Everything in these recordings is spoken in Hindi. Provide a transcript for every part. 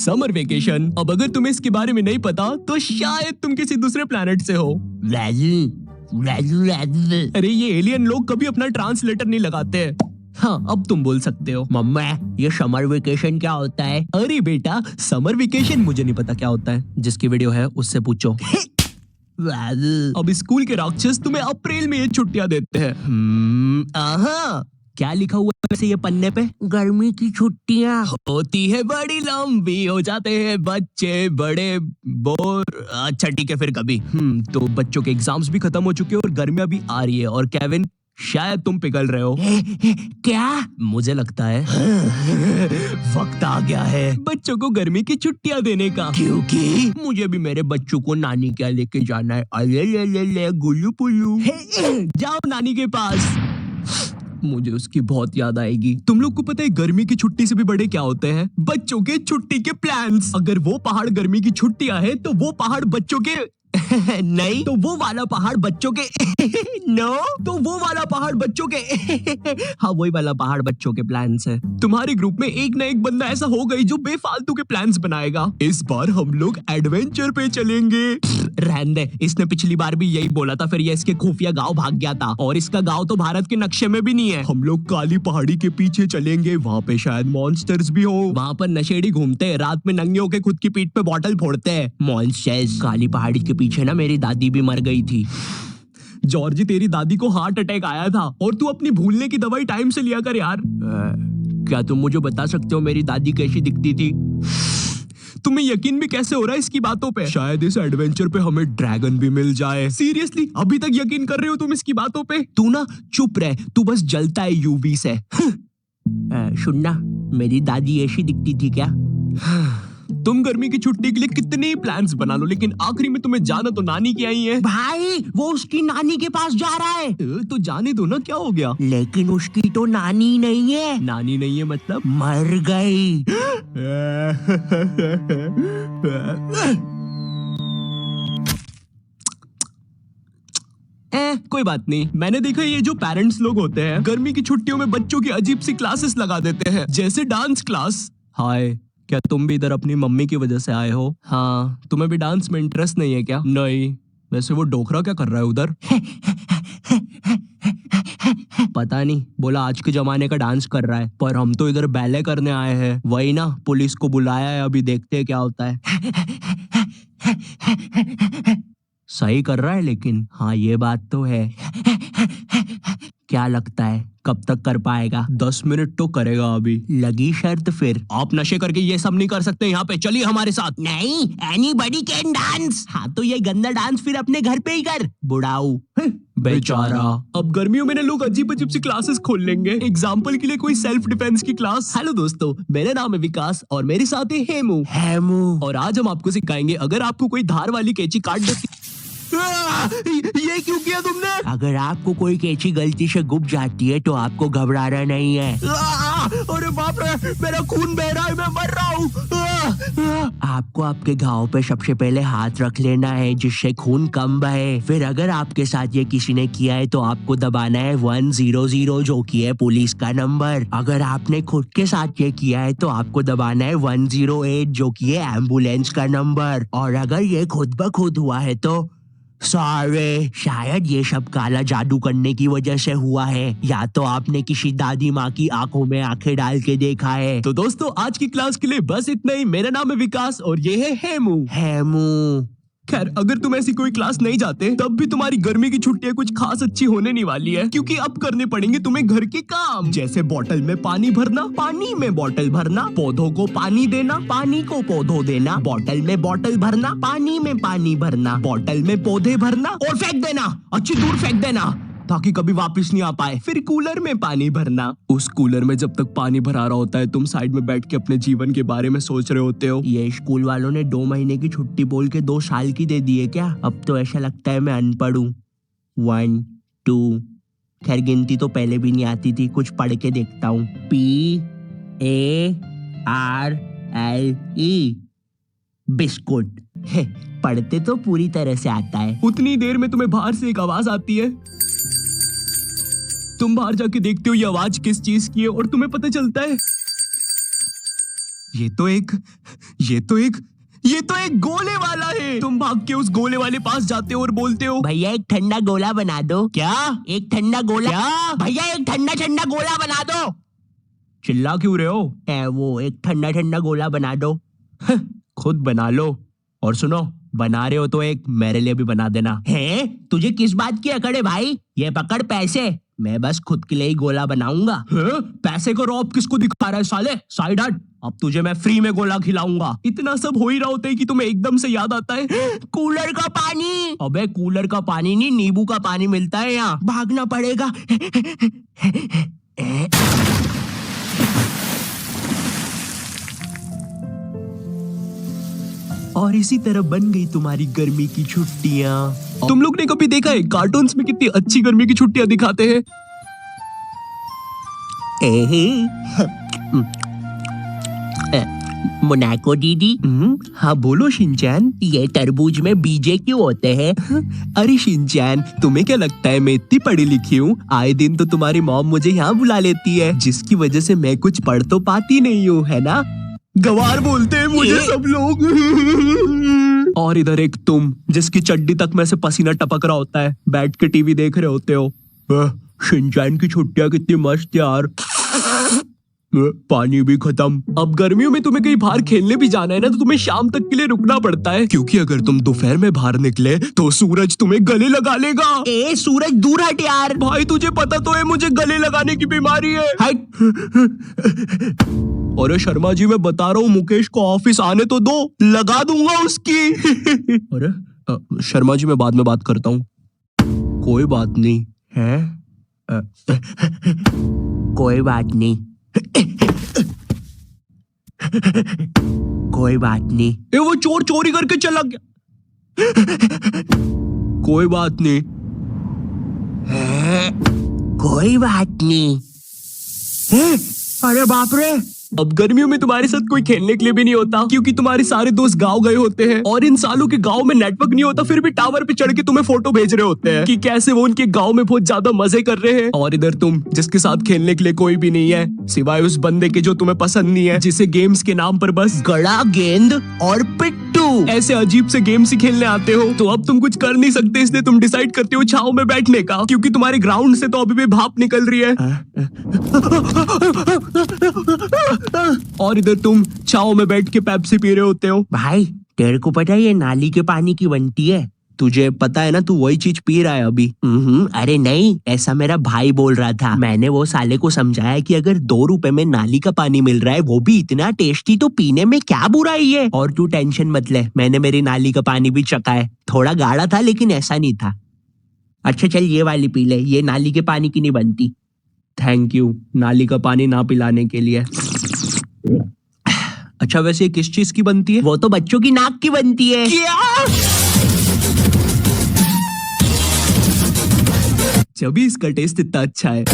Summer vacation. अब अगर तुम्हें इसके बारे में नहीं पता तो शायद तुम किसी दूसरे प्लेनेट से हो। अरे ये एलियन लोग कभी अपना ट्रांसलेटर नहीं लगाते। हाँ, अब तुम बोल सकते हो। मम्मा, ये समर वेकेशन क्या होता है? अरे बेटा, समर वेकेशन मुझे नहीं पता क्या होता है। जिसकी वीडियो है उससे पूछो। अब स्कूल के राक्षस तुम्हें अप्रैल में ये छुट्टियां देते हैं। क्या लिखा हुआ है वैसे ये पन्ने पे? गर्मी की छुट्टियाँ होती है बड़ी लंबी, हो जाते हैं बच्चे बड़े बोर। अच्छा ठीक है फिर कभी। तो बच्चों के एग्जाम्स भी खत्म हो चुके हैं और गर्मियां भी आ रही है। और केविन, शायद तुम पिघल रहे हो। क्या? मुझे लगता है वक्त आ गया है बच्चों को गर्मी की छुट्टियां देने का। क्योंकि मुझे भी मेरे बच्चों को नानी क्या लेके जाना है। अले ले ले ले गुल्लू पुल्लू। जाओ नानी के पास। मुझे उसकी बहुत याद आएगी। तुम लोग को पता है गर्मी की छुट्टी से भी बड़े क्या होते हैं? बच्चों के छुट्टी के प्लान्स। अगर वो पहाड़ गर्मी की छुट्टियां है तो वो पहाड़ बच्चों के नहीं तो वो वाला पहाड़ बच्चों के नो तो वो वाला पहाड़ बच्चों के हाँ वही वाला पहाड़ बच्चों के प्लान्स है। तुम्हारे ग्रुप में एक ना एक बंदा ऐसा होगा ही जो बेफालतू के प्लान्स बनाएगा। इस बार हम लोग एडवेंचर पे चलेंगे। रहने दे, इसने पिछली बार भी यही बोला था, फिर ये इसके खुफिया गांव भाग गया था और इसका गांव तो भारत के नक्शे में भी नहीं है। हम लोग काली पहाड़ी के पीछे चलेंगे, वहाँ पे शायद मॉन्स्टर्स भी हो। वहाँ पर नशेड़ी घूमते हैं, रात में नंगे होके खुद की पीठ पे बॉटल फोड़ते हैं। मॉन्स्टर्स? काली पहाड़ी के पीछे ना मेरी दादी भी मर गई थी। जॉर्जी, तेरी दादी को हार्ट अटैक आया था और तू अपनी भूलने की दवाई टाइम से लिया कर यार। क्या तुम मुझे बता सकते हो मेरी दादी कैसी दिखती थी? तुम्हें यकीन भी कैसे हो रहा है इसकी बातों पे? शायद इस एडवेंचर पे हमें ड्रैगन भी मिल जाए। सीरियसली अभी तक यकीन कर रहे हो तुम इसकी बातों पे? तू ना चुप रह, तू बस जलता है यूवी से। सुनना, मेरी दादी ऐसी दिखती थी क्या? तुम गर्मी की छुट्टी के लिए कितने प्लान्स बना लो, लेकिन आखिरी में तुम्हें जाना तो नानी की आई है। भाई, वो उसकी नानी के पास जा रहा है। तो जाने दो ना, क्या हो गया? लेकिन उसकी तो नानी नहीं है। नानी नहीं है मतलब? मर गई। कोई बात नहीं। मैंने देखा ये जो पेरेंट्स लोग होते हैं गर्मी की छुट्टियों में बच्चों की अजीब सी क्लासेस लगा देते हैं, जैसे डांस क्लास। हाय, क्या तुम भी इधर अपनी मम्मी की वजह से आए हो? हाँ, तुम्हें भी डांस में इंटरेस्ट नहीं है क्या? नहीं। वैसे वो डोकरा क्या कर रहा है उधर? पता नहीं, बोला आज के जमाने का डांस कर रहा है। पर हम तो इधर बैले करने आए हैं। वही ना, पुलिस को बुलाया है, अभी देखते हैं क्या होता है। सही कर रहा है लेकिन। हाँ ये बात तो है। क्या लगता है कब तक कर पाएगा? 10 मिनट तो करेगा अभी। लगी शर्त फिर। आप नशे करके ये सब नहीं कर सकते यहाँ पे, चलिए हमारे साथ। नहीं, एनीबॉडी कैन डांस। हाँ तो ये गंदा डांस फिर अपने घर पे ही कर, बुढ़ाऊ। बेचारा। अब गर्मियों में ना लोग अजीब अजीब सी क्लासेस खोल लेंगे। एग्जाम्पल के लिए कोई सेल्फ डिफेंस की क्लास। हेलो दोस्तों, मेरा नाम है विकास और मेरे साथ है हेमू। और आज हम आपको सिखाएंगे, अगर आपको कोई धार वाली कैंची काट देती। ये क्यों किया तुमने? अगर आपको कोई कैंची गलती से गुम जाती है तो आपको घबराना नहीं है। अरे बाप रे, मेरा खून बह रहा है, मैं मर रहा हूँ। आपको आपके घाव पे सबसे पहले हाथ रख लेना है जिससे खून कम बहे। फिर अगर आपके साथ ये किसी ने किया है तो आपको दबाना है 100 जो कि है पुलिस का नंबर। अगर आपने खुद के साथ ये किया है तो आपको दबाना है 108 जो कि है एम्बुलेंस का नंबर। और अगर ये खुद ब खुद हुआ है तो सॉरी, शायद ये सब काला जादू करने की वजह से हुआ है, या तो आपने किसी दादी माँ की आंखों में आंखें डाल के देखा है। तो दोस्तों आज की क्लास के लिए बस इतना ही। मेरा नाम है विकास और ये है हेमू। खैर, अगर तुम ऐसी कोई क्लास नहीं जाते तब भी तुम्हारी गर्मी की छुट्टियां कुछ खास अच्छी होने नहीं वाली है, क्योंकि अब करने पड़ेंगे तुम्हें घर के काम, जैसे बोतल में पानी भरना, पानी में बोतल भरना, पौधों को पानी देना, पानी को पौधों देना, बोतल में बोतल भरना, पानी में पानी भरना, बोतल में पौधे भरना और फेंक देना, अच्छी दूर फेंक देना ताकि कभी वापस नहीं आ पाए। फिर कूलर में पानी भरना। उस कूलर में जब तक पानी भरा रहा होता है तुम साइड में बैठ के अपने जीवन के बारे में सोच रहे होते हो। ये स्कूल वालों ने 2 महीने की छुट्टी बोल के 2 साल की दे दी है क्या? अब तो ऐसा लगता है मैं अनपढ़ हूँ। 1 2, खैर गिनती तो पहले भी नहीं आती थी, कुछ पढ़ के देखता हूँ। PARLE, biscuit. पढ़ते तो पूरी तरह से आता है। उतनी देर में तुम्हें बाहर से एक आवाज आती है, तुम बाहर जाके देखते हो ये आवाज किस चीज की है और तुम्हें पता चलता है ये तो एक गोले वाला है। तुम भाग के उस गोले वाले पास जाते हो और बोलते हो, भैया एक ठंडा गोला बना दो। क्या? एक ठंडा गोला। क्या? भैया एक ठंडा ठंडा गोला बना दो। चिल्ला क्यों रहे हो? वो एक ठंडा ठंडा गोला बना दो। खुद बना लो। और सुनो, बना रहे हो तो एक मेरे लिए भी बना देना। है तुझे किस बात की अकड़ है भाई? ये पकड़ पैसे, मैं बस खुद के लिए ही गोला बनाऊंगा। पैसे को रौब किसको दिखा रहा है साले? साइड हट, अब तुझे मैं फ्री में गोला खिलाऊंगा। इतना सब हो ही रहा होता है कि तुम्हें एकदम से याद आता है कूलर का पानी। अबे कूलर का पानी नहीं, नींबू का पानी मिलता है यहाँ। भागना पड़ेगा। और इसी तरह बन गई तुम्हारी गर्मी की छुट्टियां। तुम लोग ने कभी देखा है कार्टून्स में कितनी अच्छी गर्मी की छुट्टियां दिखाते हैं? मोनाको दीदी। हाँ बोलो शिनचैन। ये तरबूज में बीजे क्यों होते हैं? अरे शिनचैन, तुम्हें क्या लगता है मैं इतनी पढ़ी लिखी हूँ? आए दिन तो तुम्हारी मॉम मुझे यहाँ बुला लेती है, जिसकी वजह से मैं कुछ पढ़ तो पाती नहीं हूँ, है ना? गवार बोलते हैं मुझे सब लोग। और इधर एक तुम, जिसकी चड्डी तक में से पसीना टपक रहा होता है, बैठ के टीवी देख रहे होते हो। शिनचैन की छुट्टियां कितनी मस्त यार। पानी भी खत्म। अब गर्मियों में तुम्हें कहीं बाहर खेलने भी जाना है ना, तो तुम्हें शाम तक के लिए रुकना पड़ता है, क्योंकि अगर तुम दोपहर में बाहर निकले तो सूरज तुम्हें गले लगा लेगा। सूरज दूर हट यार। भाई तुझे पता तो है मुझे गले लगाने की बीमारी है। हट। अरे शर्मा जी, मैं बता रहा हूँ, मुकेश को ऑफिस आने तो दो, लगा दूंगा उसकी। अरे शर्मा जी, मैं बाद में बात करता हूँ। कोई बात नहीं है। कोई बात नहीं। कोई बात नहीं। वो चोर चोरी करके चला गया। कोई बात नहीं। कोई बात नहीं। अरे बाप रे। अब गर्मियों में तुम्हारे साथ कोई खेलने के लिए भी नहीं होता, क्योंकि तुम्हारे सारे दोस्त गांव गए होते हैं, और इन सालों के गांव में नेटवर्क नहीं होता, फिर भी टावर पे चढ़ के तुम्हें फोटो भेज रहे होते हैं कि कैसे वो उनके गांव में बहुत ज्यादा मजे कर रहे हैं। और इधर तुम, जिसके साथ खेलने के लिए कोई भी नहीं है, सिवाय उस बंदे के जो तुम्हें पसंद नहीं है, जिसे गेम्स के नाम पर बस गड़ा, गेंद और पिट्टू ऐसे अजीब से गेम्स ही खेलने आते हो। तो अब तुम कुछ कर नहीं सकते, इसलिए तुम डिसाइड करते हो छाव में बैठने का, क्योंकि तुम्हारे ग्राउंड से तो अभी भी भाप निकल रही है। और इधर तुम छाव में बैठ के पेप्सी पी रहे होते हो। भाई तेरे को पता है ये नाली के पानी की बनती है? तुझे पता है ना, तू वही चीज पी रहा है अभी। अरे नहीं, ऐसा मेरा भाई बोल रहा था। मैंने वो साले को समझाया कि अगर 2 रुपए में नाली का पानी मिल रहा है, वो भी इतना टेस्टी, तो पीने में क्या बुराई है। और तू टेंशन मत ले, मैंने मेरी नाली का पानी भी चखा है। थोड़ा गाढ़ा था लेकिन ऐसा नहीं था। अच्छा चल ये वाली पी ले, ये नाली के पानी की नहीं बनती। थैंक यू नाली का पानी ना पिलाने के लिए। अच्छा वैसे ये किस चीज की बनती है? वो तो बच्चों की नाक की बनती है। क्या? जब इसका टेस्ट इतना अच्छा है।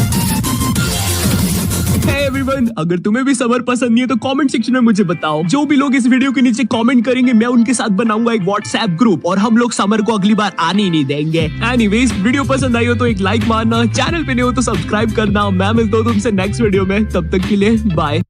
Hey everyone, अगर तुम्हें भी समर पसंद नहीं है तो कमेंट सेक्शन में मुझे बताओ। जो भी लोग इस वीडियो के नीचे कमेंट करेंगे, मैं उनके साथ बनाऊंगा एक व्हाट्सएप ग्रुप, और हम लोग समर को अगली बार आने ही नहीं देंगे। एनीवेज, वीडियो पसंद आई हो तो एक लाइक मारना, चैनल पे नहीं हो तो सब्सक्राइब करना। मैं मिलता हूँ तुमसे नेक्स्ट वीडियो में, तब तक के लिए बाय।